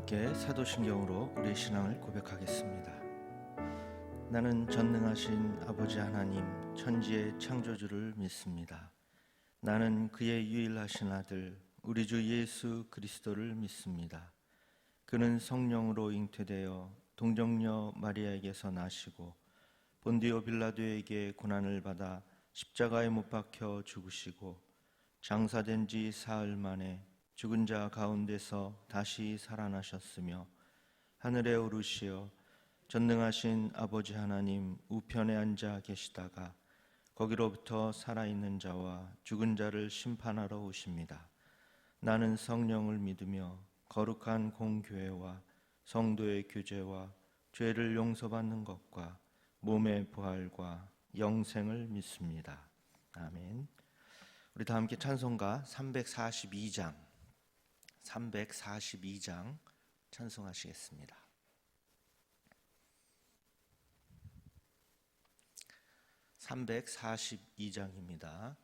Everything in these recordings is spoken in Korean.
함께 사도신경으로 우리의 신앙을 고백하겠습니다. 나는 전능하신 아버지 하나님 천지의 창조주를 믿습니다. 나는 그의 유일하신 아들 우리 주 예수 그리스도를 믿습니다. 그는 성령으로 잉태되어 동정녀 마리아에게서 나시고 본디오 빌라도에게 고난을 받아 십자가에 못 박혀 죽으시고 장사된 지 사흘 만에 죽은 자 가운데서 다시 살아나셨으며 하늘에 오르시어 전능하신 아버지 하나님 우편에 앉아 계시다가 거기로부터 살아있는 자와 죽은 자를 심판하러 오십니다. 나는 성령을 믿으며 거룩한 공교회와 성도의 교제와 죄를 용서받는 것과 몸의 부활과 영생을 믿습니다. 아멘. 우리 다 함께 찬송가 342장 찬송하시겠습니다. 342장입니다.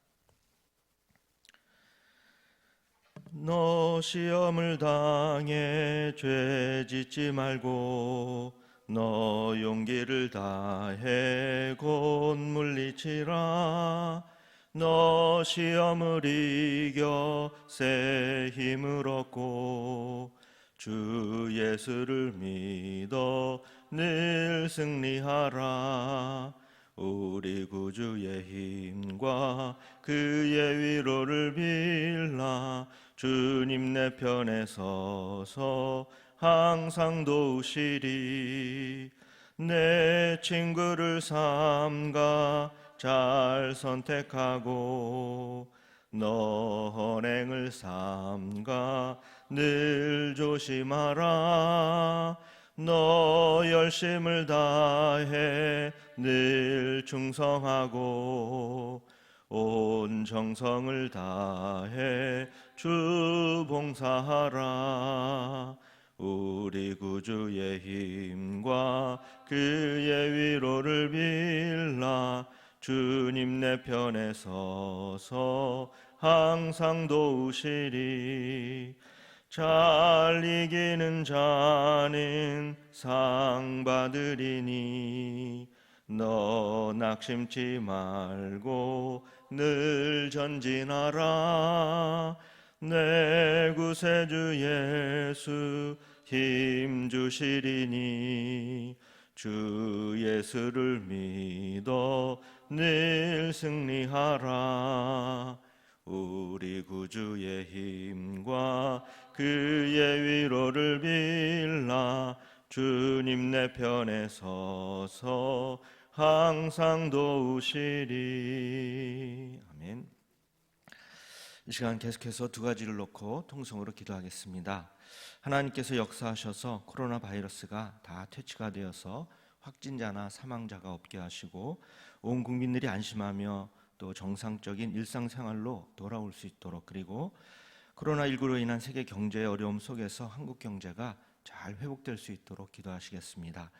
너 시험을 당해 죄 짓지 말고 너 용기를 다해 곧 물리치라. 너 시험을 이겨 새 힘을 얻고 주 예수를 믿어 늘 승리하라. 우리 구주의 힘과 그의 위로를 빌라. 주님 내 편에 서서 항상 도우시리. 내 친구를 삼가 잘 선택하고 너 헌행을 삼가 늘 조심하라. 너 열심을 다해 늘 충성하고 온 정성을 다해 주 봉사하라. 우리 구주의 힘과 그의 위로를 빌라. 주님 내 편에 서서 항상 도우시리. 잘 이기는 자는 상 받으리니 너 낙심치 말고 늘 전진하라. 내 구세주 예수 힘 주시리니 주 예수를 믿어 늘 승리하라. 우리 구주의 힘과 그의 위로를 빌라. 주님 내 편에 서서 항상 도우시리. 아멘. 이 시간 계속해서 두 가지를 놓고 통성으로 기도하겠습니다. 하나님께서 역사하셔서 코로나 바이러스가 다 퇴치가 되어서 확진자나 사망자가 없게 하시고 온 국민들이 안심하며 또 정상적인 일상생활로 돌아올 수 있도록, 그리고 코로나19로 인한 세계 경제의 어려움 속에서 한국 경제가 잘 회복될 수 있도록 기도하시겠습니다.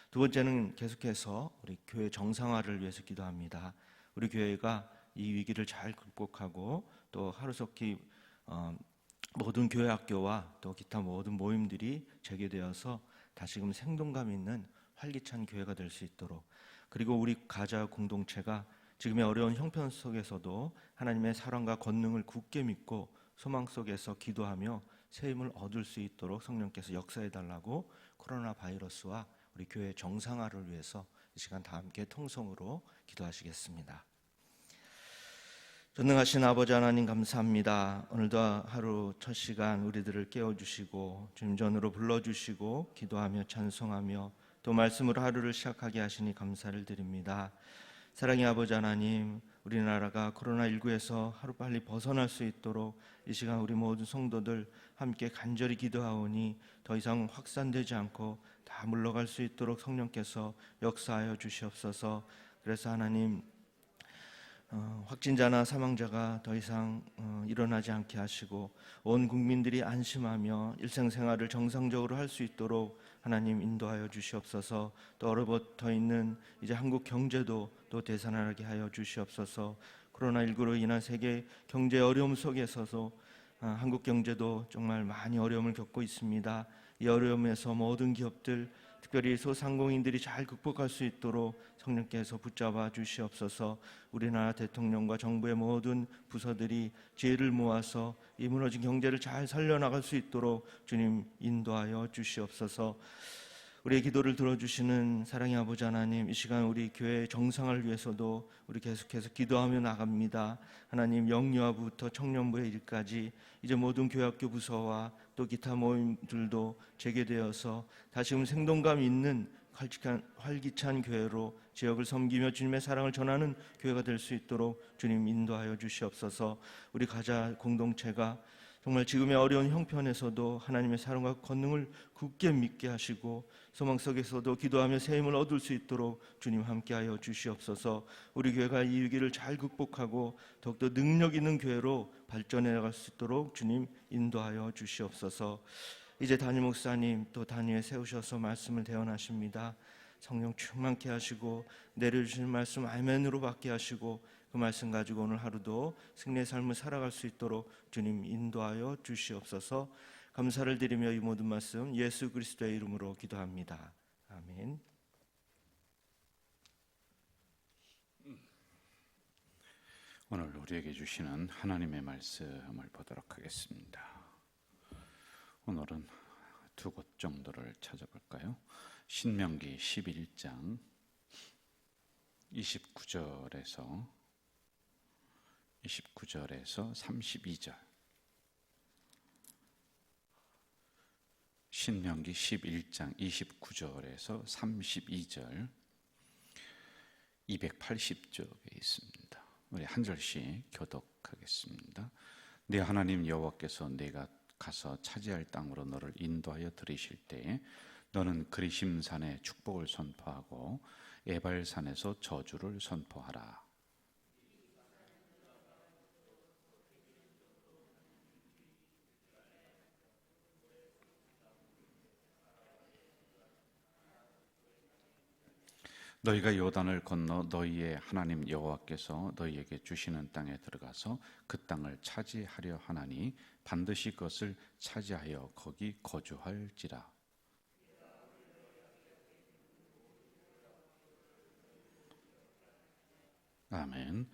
두 번째는 계속해서 우리 교회 정상화를 위해서 기도합니다. 우리 교회가 이 위기를 잘 극복하고 또 하루속히 모든 교회 학교와 또 기타 모든 모임들이 재개되어서 다시금 생동감 있는 활기찬 교회가 될 수 있도록, 그리고 우리 가자 공동체가 지금의 어려운 형편 속에서도 하나님의 사랑과 권능을 굳게 믿고 소망 속에서 기도하며 새 힘을 얻을 수 있도록 성령께서 역사해달라고 코로나 바이러스와 우리 교회 정상화를 위해서 이 시간 다 함께 통성으로 기도하시겠습니다. 전능하신 아버지 하나님 감사합니다. 오늘도 하루 첫 시간 우리들을 깨워주시고 주님 전으로 불러주시고 기도하며 찬송하며 또 말씀으로 하루를 시작하게 하시니 감사를 드립니다. 사랑의 아버지 하나님, 우리나라가 코로나19에서 하루빨리 벗어날 수 있도록 이 시간 우리 모든 성도들 함께 간절히 기도하오니 더 이상 확산되지 않고 다 물러갈 수 있도록 성령께서 역사하여 주시옵소서. 그래서 하나님, 확진자나 사망자가 더 이상 일어나지 않게 하시고 온 국민들이 안심하며 일상생활을 정상적으로 할 수 있도록 하나님 인도하여 주시옵소서. 또 얼어붙어 있는 이제 한국 경제도 또 되살아나게 하여 주시옵소서. 코로나19로 인한 세계 경제 어려움 속에서도 한국 경제도 정말 많이 어려움을 겪고 있습니다. 이 어려움에서 모든 기업들, 특별히 소상공인들이 잘 극복할 수 있도록 성령께서 붙잡아 주시옵소서. 우리나라 대통령과 정부의 모든 부서들이 지혜를 모아서 이 무너진 경제를 잘 살려나갈 수 있도록 주님 인도하여 주시옵소서. 우리의 기도를 들어주시는 사랑의 아버지 하나님, 이 시간 우리 교회의 정상을 위해서도 우리 계속해서 기도하며 나갑니다. 하나님, 영유아부터 청년부의 일까지 이제 모든 교회학교 부서와 또 기타 모임들도 재개되어서 다시금 생동감 있는 활기찬 교회로 지역을 섬기며 주님의 사랑을 전하는 교회가 될 수 있도록 주님 인도하여 주시옵소서. 우리 가자 공동체가 정말 지금의 어려운 형편에서도 하나님의 사랑과 권능을 굳게 믿게 하시고 소망 속에서도 기도하며 새 힘을 얻을 수 있도록 주님 함께하여 주시옵소서. 우리 교회가 이 위기를 잘 극복하고 더욱더 능력 있는 교회로 발전해 나갈 수 있도록 주님 인도하여 주시옵소서. 이제 담임 목사님 또 단위에 세우셔서 말씀을 대언하십니다. 성령 충만케 하시고 내려주신 말씀 아멘으로 받게 하시고 그 말씀 가지고 오늘 하루도 승리의 삶을 살아갈 수 있도록 주님 인도하여 주시옵소서. 감사를 드리며 이 모든 말씀 예수 그리스도의 이름으로 기도합니다. 아멘. 오늘 우리에게 주시는 하나님의 말씀을 보도록 하겠습니다. 오늘은 두 곳 정도를 찾아볼까요? 신명기 11장 29절에서 32절, 신명기 11장 29절에서 32절, 280쪽에 있습니다. 우리 한 절씩 교독하겠습니다. 네 하나님 여호와께서 네가 가서 차지할 땅으로 너를 인도하여 들이실 때에 너는 그리심산에 축복을 선포하고 에발산에서 저주를 선포하라. 너희가 요단을 건너 너희의 하나님 여호와께서 너희에게 주시는 땅에 들어가서 그 땅을 차지하려 하나니 반드시 그것을 차지하여 거기 거주할지라. 아멘.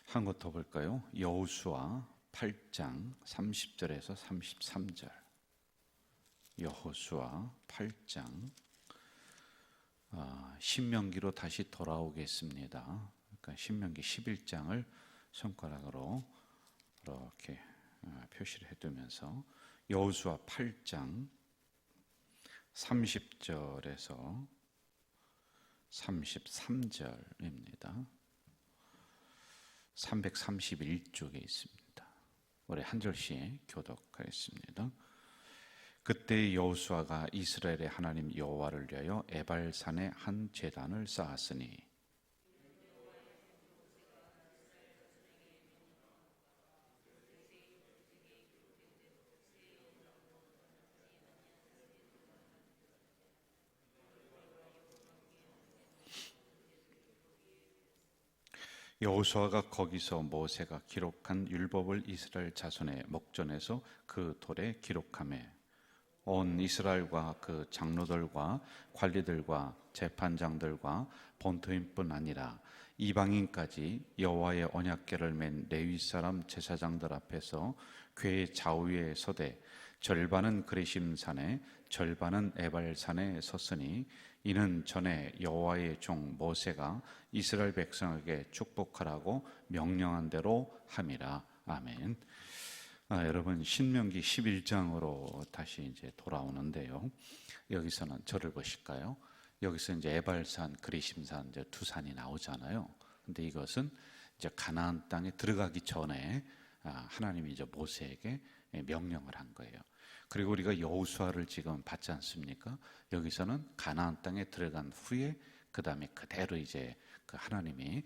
한 것 더 볼까요? 여호수아 8장 30절에서 33절. 여호수아 8장 신명기로 다시 돌아오겠습니다. 그러니까 신명기 11장을 손가락으로 이렇게 표시를 해두면서 여호수아 8장 30절에서 33절입니다. 331쪽에 있습니다. 우리 한 절씩 교독하겠습니다. 그때 여호수아가 이스라엘의 하나님 여호와를 위하여 에발산에 한 제단을 쌓았으니 여호수아가 거기서 모세가 기록한 율법을 이스라엘 자손의 목전에서 그 돌에 기록하매 온 이스라엘과 그 장로들과 관리들과 재판장들과 본토인뿐 아니라 이방인까지 여호와의 언약궤를 맨 레위 사람 제사장들 앞에서 궤 좌우에 서되 절반은 그리심산에 절반은 에발산에 섰으니 이는 전에 여호와의 종 모세가 이스라엘 백성에게 축복하라고 명령한 대로 함이라. 아멘. 여러분 신명기 11장으로 다시 이제 돌아오는데요. 여기서는 저를 보실까요? 여기서 이제 에발산, 그리심산 이제 두 산이 나오잖아요. 근데 이것은 이제 가나안 땅에 들어가기 전에 하나님이 이제 모세에게 명령을 한 거예요. 그리고 우리가 여호수아를 지금 봤지 않습니까? 여기서는 가나안 땅에 들어간 후에 그 다음에 그대로 이제 그 하나님이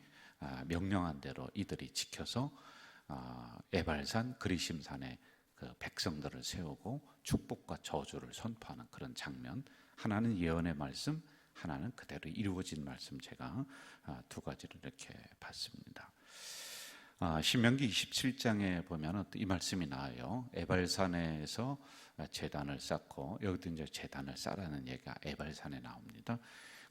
명령한 대로 이들이 지켜서 에발산 그리심산에 그 백성들을 세우고 축복과 저주를 선포하는 그런 장면. 하나는 예언의 말씀, 하나는 그대로 이루어진 말씀. 제가 두 가지를 이렇게 봤습니다. 신명기 27장에 보면은 이 말씀이 나와요. 에발산에서 제단을 쌓고, 여기도 이제 제단을 쌓라는 얘기가 에발산에 나옵니다.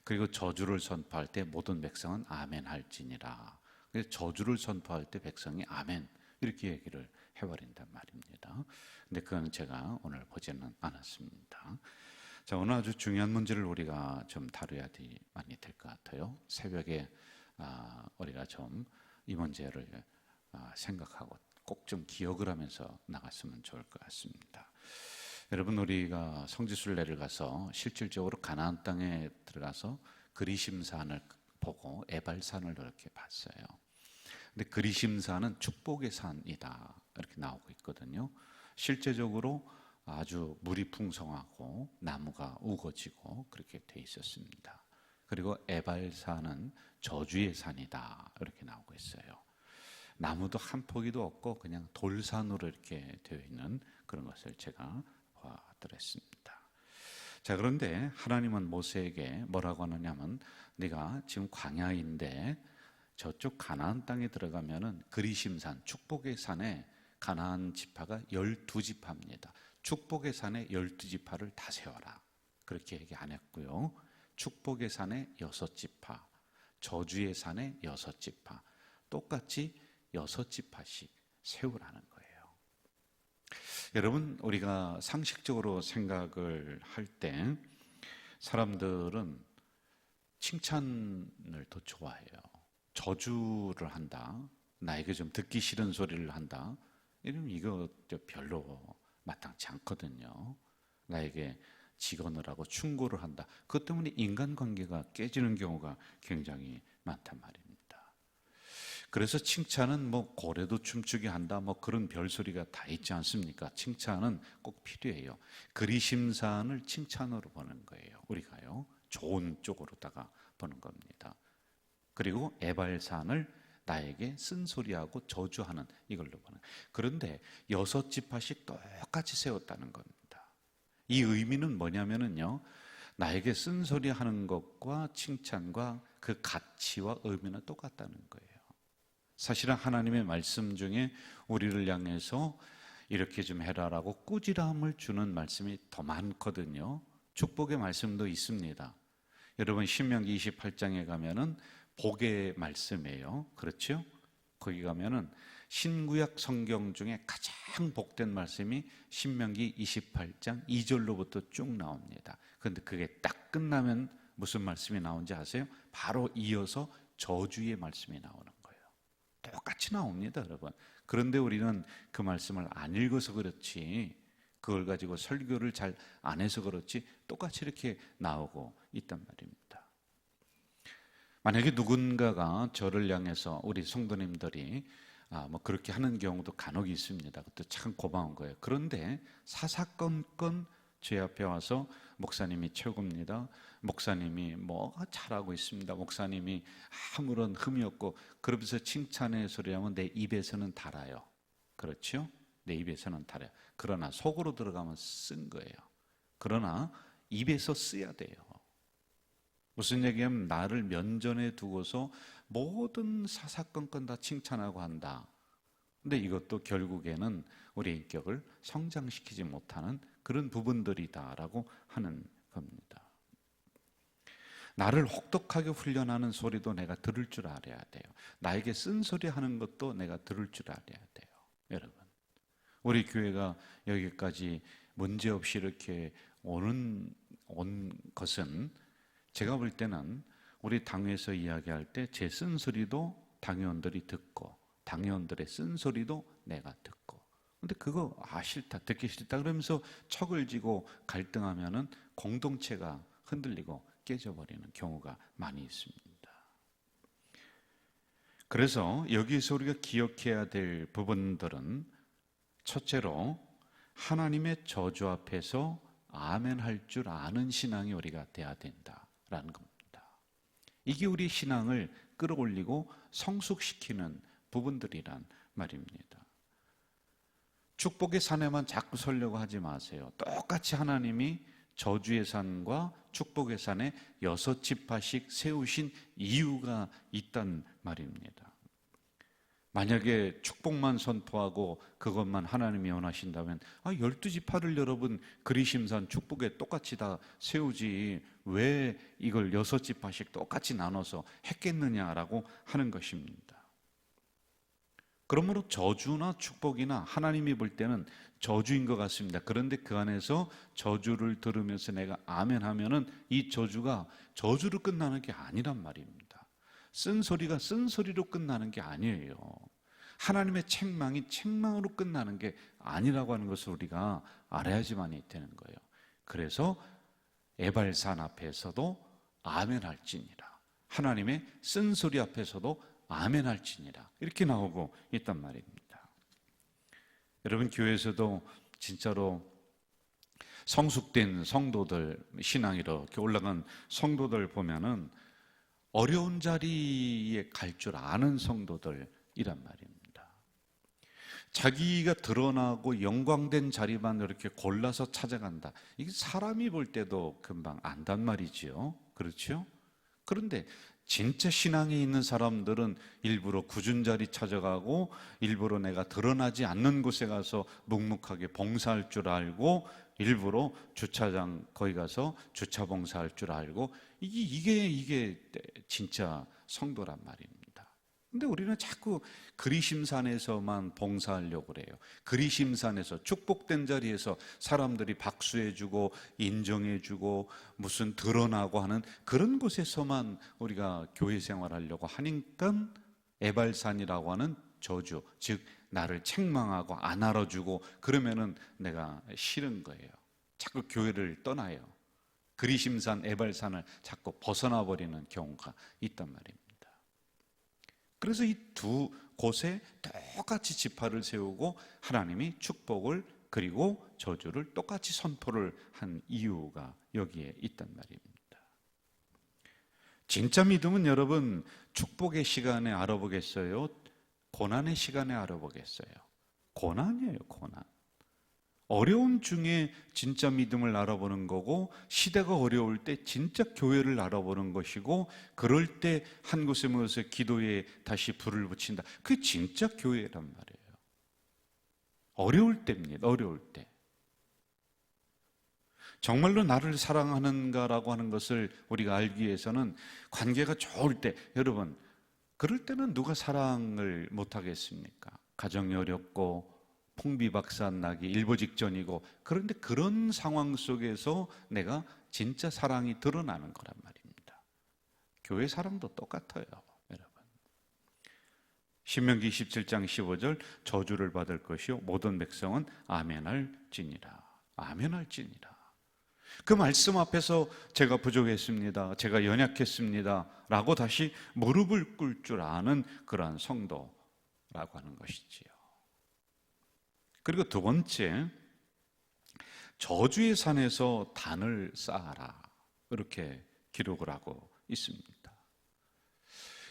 그리고 저주를 선포할 때 모든 백성은 아멘 할지니라. 그래서 저주를 선포할 때 백성이 아멘 이렇게 얘기를 해버린단 말입니다. 근데 그건 제가 오늘 보지는 않았습니다. 자, 오늘 아주 중요한 문제를 우리가 좀 다뤄야 많이 될 것 같아요. 새벽에 우리가 좀 이 문제를 생각하고 꼭 좀 기억을 하면서 나갔으면 좋을 것 같습니다. 여러분, 우리가 성지순례를 가서 실질적으로 가나안 땅에 들어가서 그리심산을 보고 에발산을 이렇게 봤어요. 근데 그리심산은 축복의 산이다 이렇게 나오고 있거든요. 실제적으로 아주 물이 풍성하고 나무가 우거지고 그렇게 돼 있었습니다. 그리고 에발산은 저주의 산이다 이렇게 나오고 있어요. 나무도 한 포기도 없고 그냥 돌산으로 이렇게 되어 있는 그런 것을 제가 봐드렸습니다. 자, 그런데 하나님은 모세에게 뭐라고 하느냐면, 네가 지금 광야인데 저쪽 가나안 땅에 들어가면은 그리심산, 축복의 산에 가나안 지파가 12지파입니다. 축복의 산에 12지파를 다 세워라 그렇게 얘기 안 했고요. 축복의 산에 6지파, 저주의 산에 6지파, 똑같이 6지파씩 세우라는 거예요. 여러분, 우리가 상식적으로 생각을 할 때 사람들은 칭찬을 더 좋아해요. 저주를 한다, 나에게 좀 듣기 싫은 소리를 한다, 이러면 이거 별로 마땅치 않거든요. 나에게 직언을 하고 충고를 한다, 그것 때문에 인간관계가 깨지는 경우가 굉장히 많단 말입니다. 그래서 칭찬은 뭐 고래도 춤추게 한다, 뭐 그런 별소리가 다 있지 않습니까? 칭찬은 꼭 필요해요. 그리심산을 칭찬으로 보는 거예요. 우리가요, 좋은 쪽으로다가 보는 겁니다. 그리고 에발산을 나에게 쓴소리하고 저주하는 이걸로 보는. 그런데 6지파씩 똑같이 세웠다는 겁니다. 이 의미는 뭐냐면은요, 나에게 쓴소리하는 것과 칭찬과 그 가치와 의미는 똑같다는 거예요. 사실은 하나님의 말씀 중에 우리를 향해서 이렇게 좀 해라라고 꾸지람을 주는 말씀이 더 많거든요. 축복의 말씀도 있습니다. 여러분, 신명기 28장에 가면은 복의 말씀이에요. 그렇죠? 거기 가면은 신구약 성경 중에 가장 복된 말씀이 신명기 28장 2절로부터 쭉 나옵니다. 그런데 그게 딱 끝나면 무슨 말씀이 나오는지 아세요? 바로 이어서 저주의 말씀이 나오는 거예요. 똑같이 나옵니다, 여러분. 그런데 우리는 그 말씀을 안 읽어서 그렇지, 그걸 가지고 설교를 잘 안 해서 그렇지 똑같이 이렇게 나오고 있단 말입니다. 만약에 누군가가 저를 향해서, 우리 성도님들이 뭐 그렇게 하는 경우도 간혹 있습니다. 그것도 참 고마운 거예요. 그런데 사사건건 제 앞에 와서 목사님이 최고입니다, 목사님이 뭐 잘하고 있습니다, 목사님이 아무런 흠이 없고, 그러면서 칭찬의 소리하면 내 입에서는 달아요. 그렇죠? 내 입에서는 달아요. 그러나 속으로 들어가면 쓴 거예요. 그러나 입에서 쓰야 돼요. 무슨 얘기하면 나를 면전에 두고서 모든 사사건건 다 칭찬하고 한다. 근데 이것도 결국에는 우리 인격을 성장시키지 못하는 그런 부분들이다라고 하는 겁니다. 나를 혹독하게 훈련하는 소리도 내가 들을 줄 알아야 돼요. 나에게 쓴소리 하는 것도 내가 들을 줄 알아야 돼요. 여러분, 우리 교회가 여기까지 문제없이 이렇게 온 것은, 제가 볼 때는 우리 당회에서 이야기할 때 제 쓴소리도 당회원들이 듣고, 당회원들의 쓴소리도 내가 듣고, 근데 그거 싫다, 듣기 싫다 그러면서 척을 지고 갈등하면은 공동체가 흔들리고 깨져버리는 경우가 많이 있습니다. 그래서 여기서 우리가 기억해야 될 부분들은, 첫째로 하나님의 저주 앞에서 아멘 할 줄 아는 신앙이 우리가 돼야 된다라는 겁니다. 이게 우리 신앙을 끌어올리고 성숙시키는 부분들이란 말입니다. 축복의 산에만 자꾸 서려고 하지 마세요. 똑같이 하나님이 저주의 산과 축복의 산에 6지파씩 세우신 이유가 있단 말입니다. 만약에 축복만 선포하고 그것만 하나님이 원하신다면 12지파를 여러분 그리심산 축복에 똑같이 다 세우지 왜 이걸 6지파씩 똑같이 나눠서 했겠느냐라고 하는 것입니다. 그러므로 저주나 축복이나 하나님이 볼 때는 저주인 것 같습니다. 그런데 그 안에서 저주를 들으면서 내가 아멘 하면은 이 저주가 저주로 끝나는 게 아니란 말입니다. 쓴소리가 쓴소리로 끝나는 게 아니에요. 하나님의 책망이 책망으로 끝나는 게 아니라고 하는 것을 우리가 알아야지만이 되는 거예요. 그래서 에발산 앞에서도 아멘할지니라, 하나님의 쓴소리 앞에서도 아멘할지니라, 이렇게 나오고 있단 말입니다. 여러분, 교회에서도 진짜로 성숙된 성도들, 신앙이 이렇게 올라간 성도들 보면은 어려운 자리에 갈 줄 아는 성도들이란 말입니다. 자기가 드러나고 영광된 자리만 이렇게 골라서 찾아간다. 이게 사람이 볼 때도 금방 안단 말이지요. 그렇죠? 그런데 진짜 신앙에 있는 사람들은 일부러 굳은 자리 찾아가고 일부러 내가 드러나지 않는 곳에 가서 묵묵하게 봉사할 줄 알고 일부러 주차장 거기 가서 주차 봉사할 줄 알고 이게 진짜 성도란 말입니다. 근데 우리는 자꾸 그리심산에서만 봉사하려고 그래요. 그리심산에서 축복된 자리에서 사람들이 박수해주고 인정해주고 무슨 드러나고 하는 그런 곳에서만 우리가 교회 생활하려고 하니까 에발산이라고 하는 저주, 즉 나를 책망하고 안 알아주고 그러면은 내가 싫은 거예요. 자꾸 교회를 떠나요. 그리심산, 에발산을 자꾸 벗어나 버리는 경우가 있단 말입니다. 그래서 이 두 곳에 똑같이 지파를 세우고 하나님이 축복을 그리고 저주를 똑같이 선포를 한 이유가 여기에 있단 말입니다. 진짜 믿음은 여러분 축복의 시간에 알아보겠어요? 고난의 시간에 알아보겠어요? 고난이에요, 고난. 어려움 중에 진짜 믿음을 알아보는 거고, 시대가 어려울 때 진짜 교회를 알아보는 것이고, 그럴 때 한 곳에 모여서 기도에 다시 불을 붙인다. 그게 진짜 교회란 말이에요. 어려울 때입니다. 어려울 때. 정말로 나를 사랑하는가라고 하는 것을 우리가 알기 위해서는 관계가 좋을 때, 여러분 그럴 때는 누가 사랑을 못하겠습니까? 가정이 어렵고 풍비박산나기 일보 직전이고, 그런데 그런 상황 속에서 내가 진짜 사랑이 드러나는 거란 말입니다. 교회 사랑도 똑같아요, 여러분. 신명기 27장 15절 저주를 받을 것이요 모든 백성은 아멘할지니라. 아멘할지니라. 그 말씀 앞에서 제가 부족했습니다, 제가 연약했습니다 라고 다시 무릎을 꿇을 줄 아는 그러한 성도라고 하는 것이지요. 그리고 두 번째, 저주의 산에서 단을 쌓아라, 이렇게 기록을 하고 있습니다.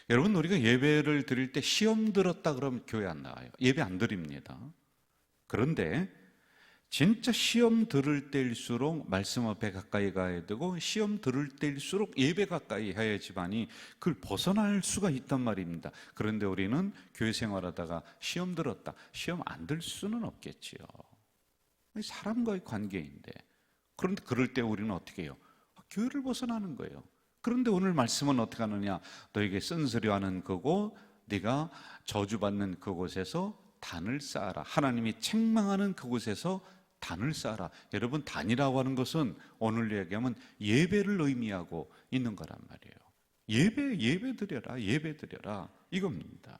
여러분, 우리가 예배를 드릴 때 시험 들었다 그러면 교회 안 나와요. 예배 안 드립니다. 그런데 진짜 시험 들을 때일수록 말씀 앞에 가까이 가야 되고, 시험 들을 때일수록 예배 가까이 해야지만이 그걸 벗어날 수가 있단 말입니다. 그런데 우리는 교회 생활하다가 시험 들었다, 시험 안 들 수는 없겠지요. 사람과의 관계인데. 그런데 그럴 때 우리는 어떻게 해요? 교회를 벗어나는 거예요. 그런데 오늘 말씀은 어떻게 하느냐? 너에게 쓴소리하는 거고 네가 저주받는 그곳에서 단을 쌓아라. 하나님이 책망하는 그곳에서 단을 쌓아라. 여러분, 단이라고 하는 것은 오늘 얘기하면 예배를 의미하고 있는 거란 말이에요. 예배 드려라 이겁니다.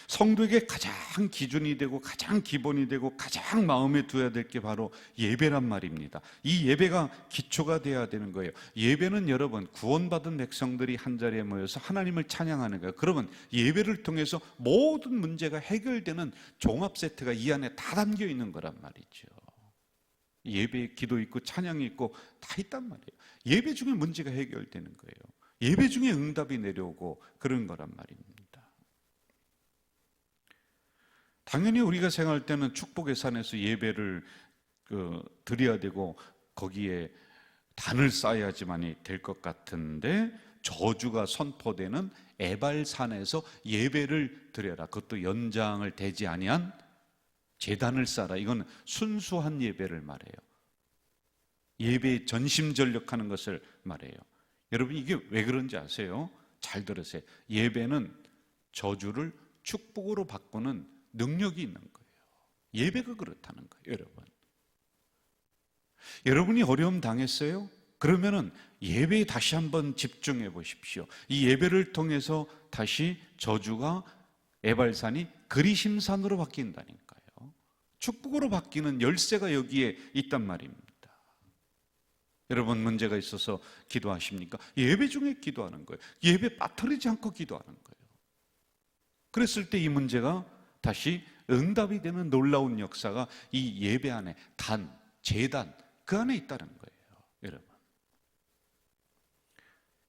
성도에게 가장 기준이 되고 가장 기본이 되고 가장 마음에 두어야 될 게 바로 예배란 말입니다. 이 예배가 기초가 되어야 되는 거예요. 예배는 여러분 구원받은 백성들이 한자리에 모여서 하나님을 찬양하는 거예요. 그러면 예배를 통해서 모든 문제가 해결되는 종합 세트가 이 안에 다 담겨 있는 거란 말이죠. 예배에 기도 있고 찬양이 있고 다 있단 말이에요. 예배 중에 문제가 해결되는 거예요. 예배 중에 응답이 내려오고 그런 거란 말입니다. 당연히 우리가 생각할 때는 축복의 산에서 예배를 드려야 되고 거기에 단을 쌓아야지만이 될 것 같은데, 저주가 선포되는 에발산에서 예배를 드려라. 그것도 연장을 대지 아니한 제단을 쌓아라. 이건 순수한 예배를 말해요. 예배에 전심전력하는 것을 말해요. 여러분, 이게 왜 그런지 아세요? 잘 들으세요. 예배는 저주를 축복으로 바꾸는 능력이 있는 거예요. 예배가 그렇다는 거예요, 여러분. 여러분이 어려움 당했어요? 그러면은 예배에 다시 한번 집중해 보십시오. 이 예배를 통해서 다시 저주가 에발산이 그리심산으로 바뀐다니까요. 축복으로 바뀌는 열쇠가 여기에 있단 말입니다. 여러분, 문제가 있어서 기도하십니까? 예배 중에 기도하는 거예요. 예배 빠뜨리지 않고 기도하는 거예요. 그랬을 때 이 문제가 다시 응답이 되는 놀라운 역사가 이 예배 안에 제단 그 안에 있다는 거예요, 여러분.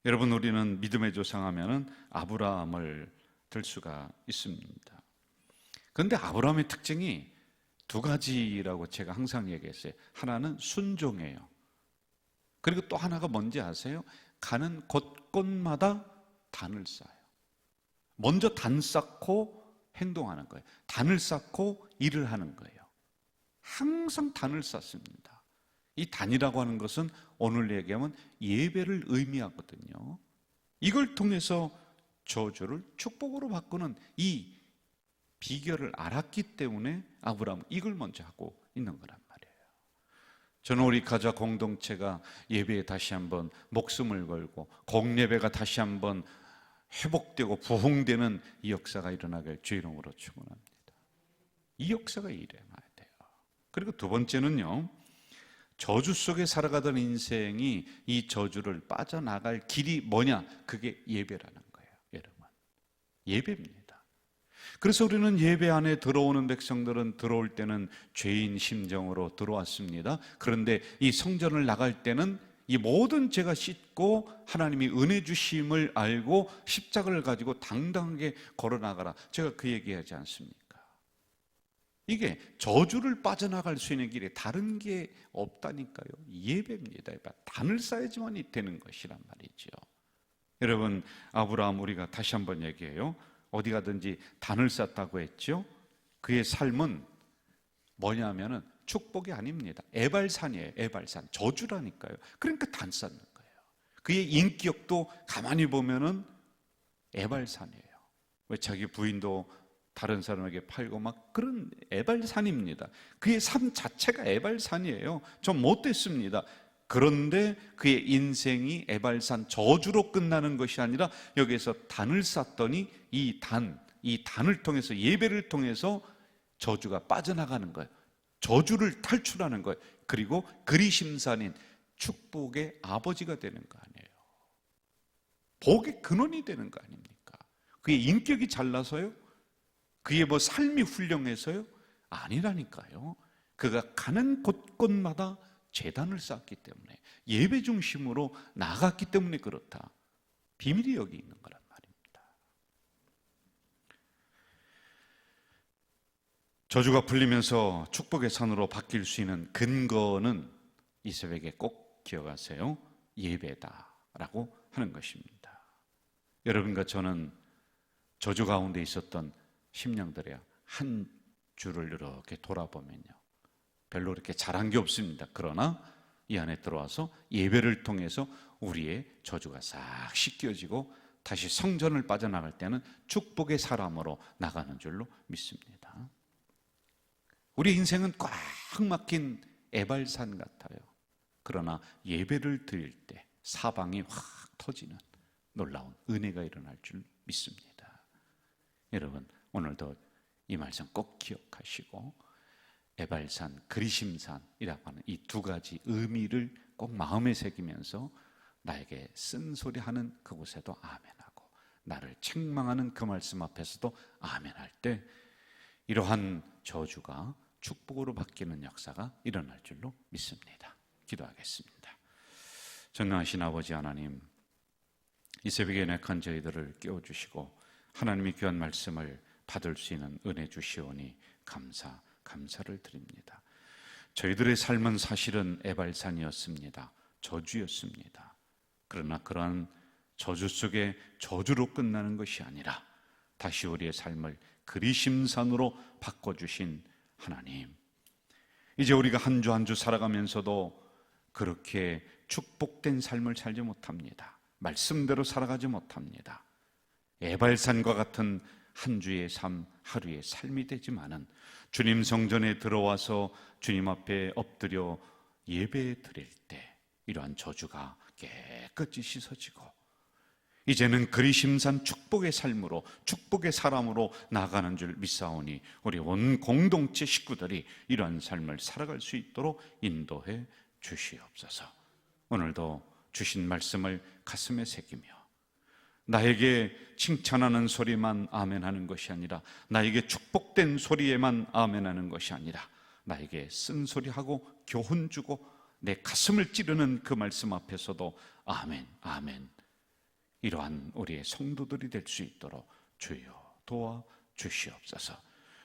여러분, 우리는 믿음의 조상하면은 아브라함을 들 수가 있습니다. 그런데 아브라함의 특징이 두 가지라고 제가 항상 얘기했어요. 하나는 순종이에요. 그리고 또 하나가 뭔지 아세요? 가는 곳곳마다 단을 쌓아요. 먼저 단 쌓고 행동하는 거예요. 단을 쌓고 일을 하는 거예요. 항상 단을 쌓습니다. 이 단이라고 하는 것은 오늘 얘기하면 예배를 의미하거든요. 이걸 통해서 저주를 축복으로 바꾸는 이 비결을 알았기 때문에 아브라함은 이걸 먼저 하고 있는 거란 말이에요. 저는 우리 가족 공동체가 예배에 다시 한번 목숨을 걸고 공예배가 다시 한번 회복되고 부흥되는 이 역사가 일어나길 주의 이름으로 축원합니다. 이 역사가 일어나야 돼요. 그리고 두 번째는요, 저주 속에 살아가던 인생이 이 저주를 빠져나갈 길이 뭐냐? 그게 예배라는 거예요, 여러분. 예배입니다. 그래서 우리는 예배 안에 들어오는 백성들은 들어올 때는 죄인 심정으로 들어왔습니다. 그런데 이 성전을 나갈 때는 이 모든 죄가 씻고 하나님이 은혜 주심을 알고 십자가를 가지고 당당하게 걸어나가라. 제가 그 얘기하지 않습니까? 이게 저주를 빠져나갈 수 있는 길에 다른 게 없다니까요. 예배입니다. 단을 쌓아야지만 되는 것이란 말이죠. 여러분, 아브라함 우리가 다시 한번 얘기해요. 어디 가든지 단을 쌓았다고 했죠. 그의 삶은 뭐냐면은 축복이 아닙니다. 에발산이에요. 에발산. 저주라니까요. 그러니까 단 쌓는 거예요. 그의 인격도 가만히 보면은 에발산이에요. 왜 자기 부인도 다른 사람에게 팔고 막 그런 에발산입니다. 그의 삶 자체가 에발산이에요. 좀 못됐습니다. 그런데 그의 인생이 에발산 저주로 끝나는 것이 아니라 여기에서 단을 쌓더니 이 단을 통해서 예배를 통해서 저주가 빠져나가는 거예요. 저주를 탈출하는 거예요. 그리고 그리심산인 축복의 아버지가 되는 거 아니에요. 복의 근원이 되는 거 아닙니까? 그의 인격이 잘나서요? 그의 삶이 훌륭해서요? 아니라니까요. 그가 가는 곳곳마다 제단을 쌓았기 때문에 예배 중심으로 나갔기 때문에 그렇다. 비밀이 여기 있는 거란 말입니다. 저주가 풀리면서 축복의 산으로 바뀔 수 있는 근거는 이 새벽에 꼭 기억하세요. 예배다라고 하는 것입니다. 여러분과 저는 저주 가운데 있었던 심령들의 한 주를 이렇게 돌아보면요, 별로 이렇게 잘한 게 없습니다. 그러나 이 안에 들어와서 예배를 통해서 우리의 저주가 싹 씻겨지고 다시 성전을 빠져나갈 때는 축복의 사람으로 나가는 줄로 믿습니다. 우리 인생은 꽉 막힌 에발산 같아요. 그러나 예배를 드릴 때 사방이 확 터지는 놀라운 은혜가 일어날 줄 믿습니다. 여러분, 오늘도 이 말씀 꼭 기억하시고 에발산, 그리심산이라고 하는 이 두 가지 의미를 꼭 마음에 새기면서 나에게 쓴소리하는 그곳에도 아멘하고 나를 책망하는 그 말씀 앞에서도 아멘할 때 이러한 저주가 축복으로 바뀌는 역사가 일어날 줄로 믿습니다. 기도하겠습니다. 전능하신 아버지 하나님, 이 새벽에 연약한 저희들을 깨워주시고 하나님의 귀한 말씀을 받을 수 있는 은혜 주시오니 감사를 드립니다. 저희들의 삶은 사실은 에발산이었습니다. 저주였습니다. 그러나 그러한 저주 속에 저주로 끝나는 것이 아니라 다시 우리의 삶을 그리심산으로 바꿔주신 하나님, 이제 우리가 한 주 한 주 살아가면서도 그렇게 축복된 삶을 살지 못합니다. 말씀대로 살아가지 못합니다. 에발산과 같은 한 주의 삶, 하루의 삶이 되지만은 주님 성전에 들어와서 주님 앞에 엎드려 예배 드릴 때 이러한 저주가 깨끗이 씻어지고 이제는 그리심산 축복의 삶으로, 축복의 사람으로 나아가는 줄 믿사오니 우리 온 공동체 식구들이 이러한 삶을 살아갈 수 있도록 인도해 주시옵소서. 오늘도 주신 말씀을 가슴에 새기며 나에게 칭찬하는 소리만 아멘하는 것이 아니라, 나에게 축복된 소리에만 아멘하는 것이 아니라, 나에게 쓴소리하고 교훈 주고 내 가슴을 찌르는 그 말씀 앞에서도 아멘, 아멘, 이러한 우리의 성도들이 될 수 있도록 주여 도와주시옵소서.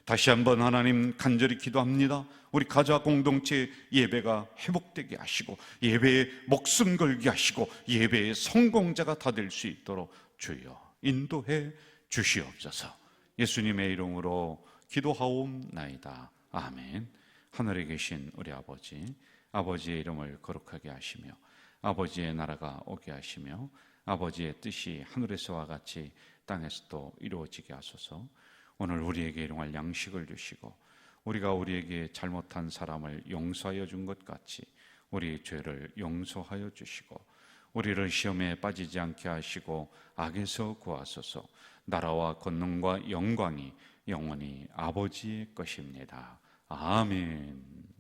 다시 한번 하나님 간절히 기도합니다. 우리 가자 공동체 예배가 회복되게 하시고 예배에 목숨 걸게 하시고 예배의 성공자가 다 될 수 있도록 주여 인도해 주시옵소서. 예수님의 이름으로 기도하옵나이다. 아멘. 하늘에 계신 우리 아버지, 아버지의 이름을 거룩하게 하시며 아버지의 나라가 오게 하시며 아버지의 뜻이 하늘에서와 같이 땅에서도 이루어지게 하소서. 오늘 우리에게 일용할 양식을 주시고 우리가 우리에게 잘못한 사람을 용서하여 준 것 같이 우리 죄를 용서하여 주시고 우리를 시험에 빠지지 않게 하시고 악에서 구하소서. 나라와 권능과 영광이 영원히 아버지의 것입니다. 아멘.